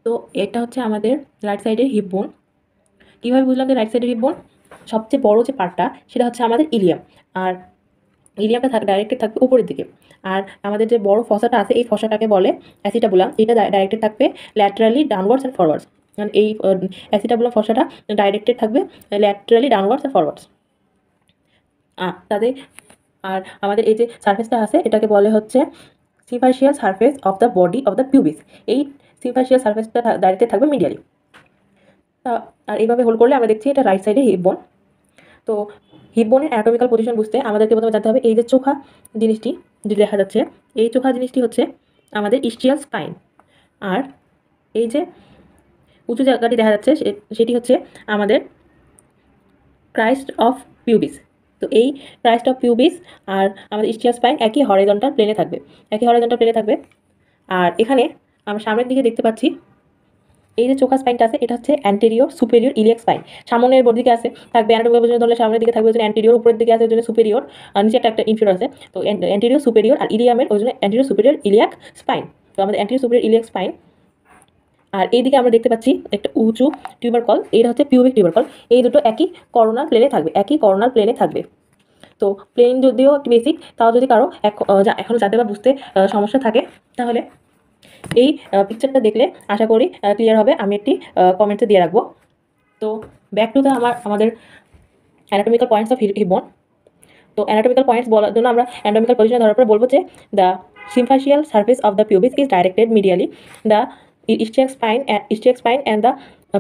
তো এটা হচ্ছে আমাদের রাইট সাইডের হিপ বোন। কীভাবে বুঝলাম যে রাইট সাইডের হিপ বোন? সবচেয়ে বড় যে পার্টটা সেটা হচ্ছে আমাদের ইলিয়াম, আর ইলিয়ামটা ডাইরেক্টেড থাকবে উপরের দিকে। আর আমাদের যে বড় ফসাটা আছে এই ফসাটাকে বলে অ্যাসিটাবুলাম। এটা ডাইরেক্টেড থাকবে ল্যাটারালি ডাউনওয়ার্ডস অ্যান্ড ফরওয়ার্ডস। কারণ এই অ্যাসিটাবুলাম ফসাটা ডাইরেক্টেড থাকবে ল্যাটারালি ডাউনওয়ার্ডস অ্যান্ড ফরওয়ার্ডস। তাদের আর আমাদের এই যে সারফেসটা আছে এটাকে বলে হচ্ছে superficial surface of the body of the pubis. এই সুপারফিশিয়াল সারফেসটা ডাইরেক্টেড থাকবে মিডিয়ালি। আর এইভাবে হোল্ড করলে আমরা দেখছি এটা রাইট সাইডে হিপ বোন। তো হিপ বোনের অ্যানাটমিক্যাল পজিশন বুঝতে আমাদেরকে প্রথমে জানতে হবে এই যে চোখা জিনিসটি যেটি দেখা যাচ্ছে, এই চোখা জিনিসটি হচ্ছে আমাদের ইস্ট্রিয়াল স্পাইন। আর এই যে উঁচু জায়গাটি দেখা যাচ্ছে সেটি হচ্ছে আমাদের ক্রাইস্ট অফ পিউবিস। তো এই ক্রাইস্ট অফ পিউবিস আর আমাদের ইস্ট্রিয়াল স্পাইন একই হরিজন্টাল প্লেনে থাকবে, আর এখানে আমরা সামনের দিকে দেখতে পাচ্ছি এই যে চোখা স্পাইনটা আছে এটা হচ্ছে অ্যান্টেরিয়র সুপেরিয়র ইলিয়াক স্পাইন। সামনের দিকে আছে থাকবে অ্যানাটমিক্যাল পজিশন ধরলে সামনের দিকে থাকবে ওই জন্য অ্যান্টেরিয়র, উপরের দিকে আছে ওই জন্য সুপেরিয়র, আর নিচে একটা ইনফিরিয়র আছে। তো অ্যান্টেরিয়র সুপেরিয়র আর ইলিয়ামের ওই জন্য অ্যান্টেরিয়র সুপেরিয়র ইলিয়াক স্পাইন। তো আমাদের অ্যান্টেরিয়র সুপেরিয়র ইলিয়াক স্পাইন। আর এইদিকে আমরা দেখতে পাচ্ছি একটা উঁচু টিউবারকল, এইটা হচ্ছে পিউবিক টিউবারকল। এই দুটো একই করোনাল প্লেনে থাকবে। তো প্লেন যদিও একটু বেসিক, তাও যদি কারো এখনও জানতে বা বুঝতে সমস্যা থাকে তাহলে এই পিকচারটা দেখলে আশা করি ক্লিয়ার হবে। আমি একটি কমেন্টে দিয়ে রাখবো। তো ব্যাক টু আমাদের অ্যানাটমিক্যাল পয়েন্টস অফ হিপ বোন। তো অ্যানাটমিক্যাল পয়েন্টস বলার জন্য আমরা অ্যানাটমিক্যাল পজিশন ধরার পর বলবো যে the symphysial surface of the pubis is directed medially, the ischiac spine and the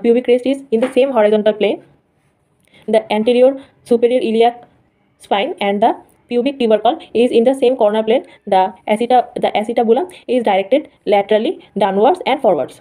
pubic crest is in the same horizontal plane, the anterior superior iliac spine and the pubic tubercle is in the same corner plane, the acetabulum is directed laterally downwards and forwards.